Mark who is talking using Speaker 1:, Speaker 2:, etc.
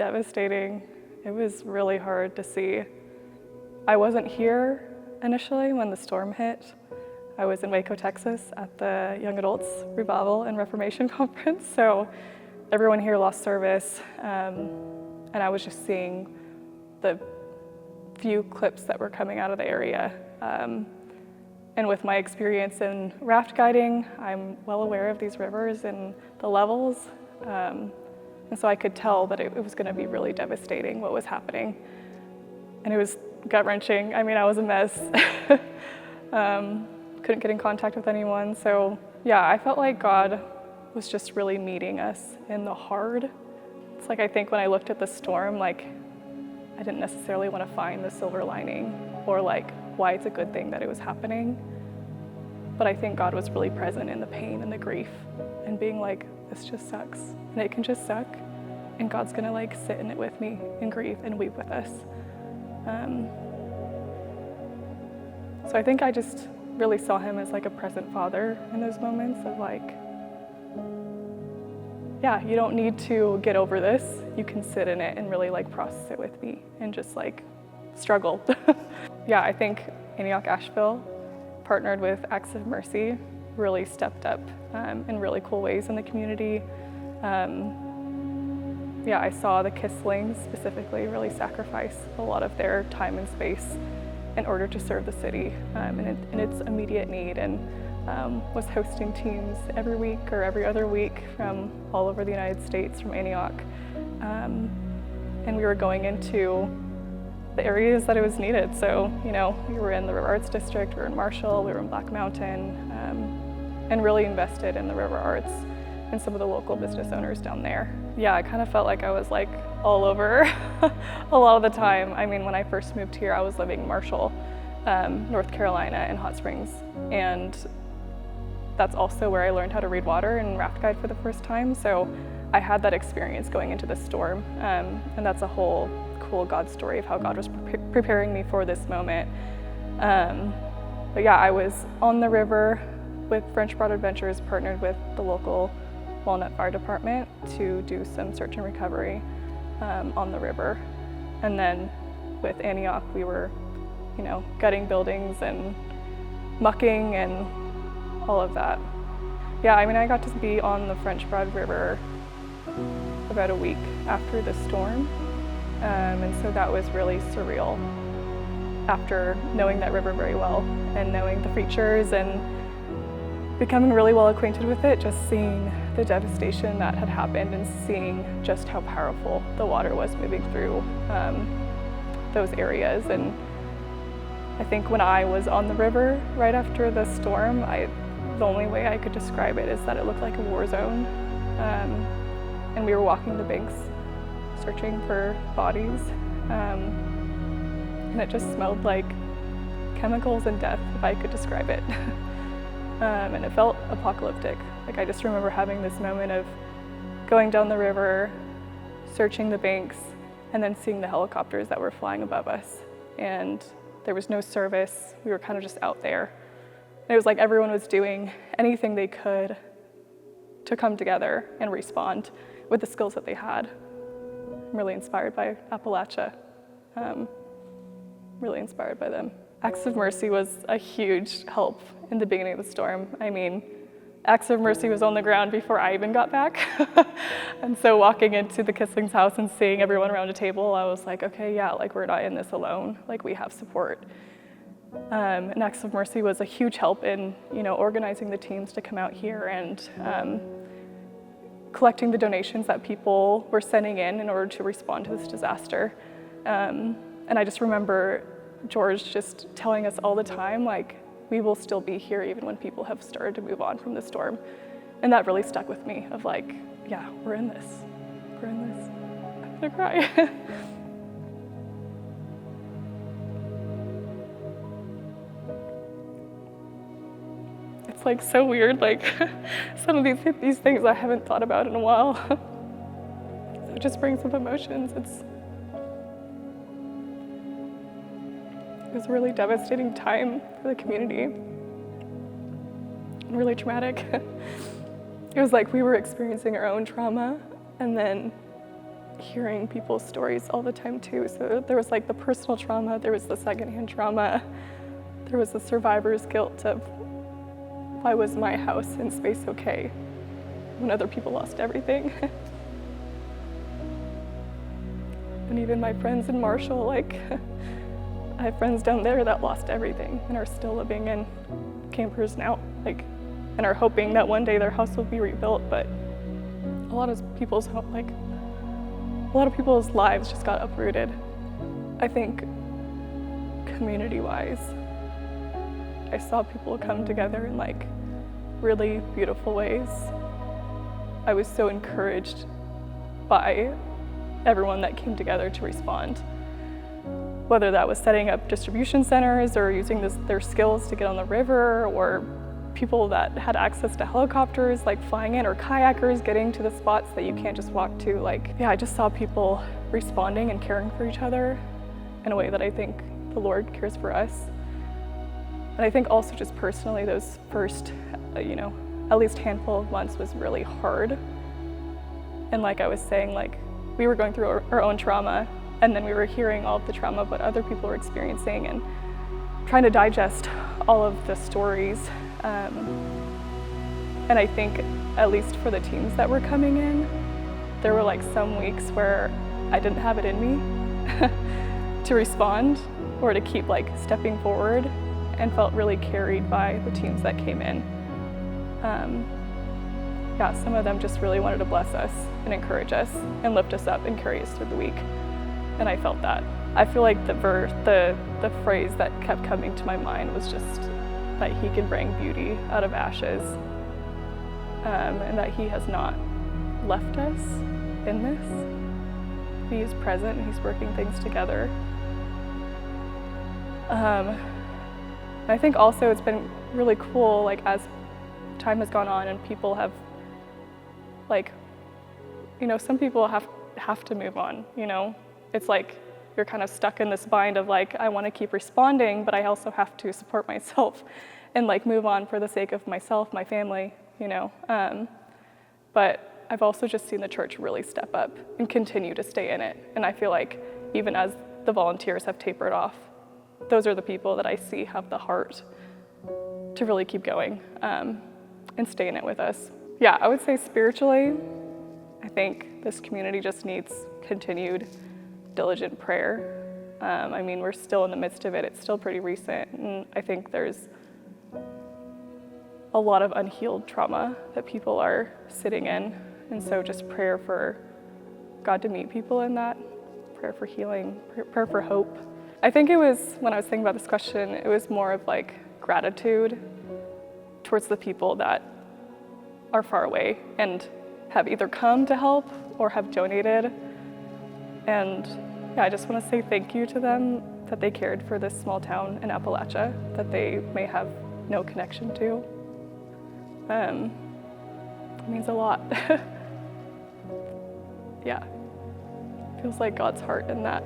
Speaker 1: devastating. It was really hard to see. I wasn't here initially when the storm hit. I was in Waco, Texas at the Young Adults Revival and Reformation Conference, so everyone here lost service, and I was just seeing the few clips that were coming out of the area. And with my experience in raft guiding, I'm well aware of these rivers and the levels, and so I could tell that it was going to be really devastating what was happening. And it was gut-wrenching. I mean, I was a mess. Couldn't get in contact with anyone. So yeah, I felt like God was just really meeting us in the hard. It's like I think when I looked at the storm, like I didn't necessarily want to find the silver lining or like why it's a good thing that it was happening. But I think God was really present in the pain and the grief and being like, this just sucks. And it can just suck. And God's gonna like sit in it with me and grieve and weep with us. So I think I just really saw him as like a present father in those moments of like, yeah, you don't need to get over this. You can sit in it and really like process it with me and just like struggle. Yeah, I think Antioch Asheville partnered with Acts of Mercy, really stepped up in really cool ways in the community. Yeah, I saw the Kisslings specifically really sacrifice a lot of their time and space in order to serve the city in its immediate need, and was hosting teams every week or every other week from all over the United States, from Antioch. And we were going into the areas that it was needed. So, you know, we were in the River Arts District, we were in Marshall, we were in Black Mountain, and really invested in the River Arts and some of the local business owners down there. Yeah, I kind of felt like I was like all over a lot of the time. I mean, when I first moved here, I was living in Marshall, North Carolina in Hot Springs. And that's also where I learned how to read water and raft guide for the first time. So I had that experience going into the storm. And that's a whole cool God story of how God was preparing me for this moment. But yeah, I was on the river with French Broad Adventures, partnered with the local Walnut Fire Department to do some search and recovery on the river. And then with Antioch, we were, you know, gutting buildings and mucking and all of that. Yeah, I mean, I got to be on the French Broad River about a week after the storm. And so that was really surreal after knowing that river very well and knowing the features and becoming really well acquainted with it, just seeing the devastation that had happened and seeing just how powerful the water was moving through those areas. And I think when I was on the river right after the storm, the only way I could describe it is that it looked like a war zone. And we were walking the banks, searching for bodies. And it just smelled like chemicals and death, if I could describe it. And it felt apocalyptic. Like I just remember having this moment of going down the river, searching the banks, and then seeing the helicopters that were flying above us. And there was no service. We were kind of just out there. And it was like everyone was doing anything they could to come together and respond with the skills that they had. I'm really inspired by Appalachia. Really inspired by them. Acts of Mercy was a huge help in the beginning of the storm. I mean, Acts of Mercy was on the ground before I even got back. And so walking into the Kissling's house and seeing everyone around a table, I was like, okay, yeah, like we're not in this alone. Like we have support. And Acts of Mercy was a huge help in, you know, organizing the teams to come out here and collecting the donations that people were sending in order to respond to this disaster. And I just remember George just telling us all the time, like, we will still be here even when people have started to move on from the storm. And that really stuck with me of like, yeah, we're in this. We're in this. I'm gonna cry. It's like so weird, like some of these things I haven't thought about in a while. So it just brings up emotions. It was a really devastating time for the community, and really traumatic. It was like we were experiencing our own trauma, and then hearing people's stories all the time too. So there was like the personal trauma, there was the secondhand trauma, there was the survivor's guilt of why was my house and space okay when other people lost everything. And even my friends in Marshall, like I have friends down there that lost everything and are still living in campers now, like, and are hoping that one day their house will be rebuilt, but a lot of people's lives just got uprooted. I think community-wise, I saw people come together in like really beautiful ways. I was so encouraged by everyone that came together to respond. Whether that was setting up distribution centers or using their skills to get on the river, or people that had access to helicopters, like flying in, or kayakers getting to the spots that you can't just walk to. Like, yeah, I just saw people responding and caring for each other in a way that I think the Lord cares for us. And I think also just personally, those first, at least handful of months was really hard. And like I was saying, like we were going through our own trauma, and then we were hearing all of the trauma what other people were experiencing and trying to digest all of the stories. And I think, at least for the teams that were coming in, there were like some weeks where I didn't have it in me to respond or to keep like stepping forward, and felt really carried by the teams that came in. Yeah, some of them just really wanted to bless us and encourage us and lift us up and carry us through the week. And I felt that. I feel like the phrase that kept coming to my mind was just that He can bring beauty out of ashes, and that He has not left us in this. He is present and He's working things together. I think also it's been really cool, like as time has gone on and people have, like, some people have to move on, It's like you're kind of stuck in this bind of like, I want to keep responding, but I also have to support myself and like move on for the sake of myself, my family, But I've also just seen the church really step up and continue to stay in it. And I feel like even as the volunteers have tapered off, those are the people that I see have the heart to really keep going and stay in it with us. Yeah, I would say spiritually, I think this community just needs continued diligent prayer. We're still in the midst of it. It's still pretty recent, and I think there's a lot of unhealed trauma that people are sitting in, and so just prayer for God to meet people in that, prayer for healing, prayer for hope. I think it was, when I was thinking about this question, it was more of like gratitude towards the people that are far away and have either come to help or have donated. And yeah, I just want to say thank you to them that they cared for this small town in Appalachia that they may have no connection to. It means a lot. Yeah, feels like God's heart in that.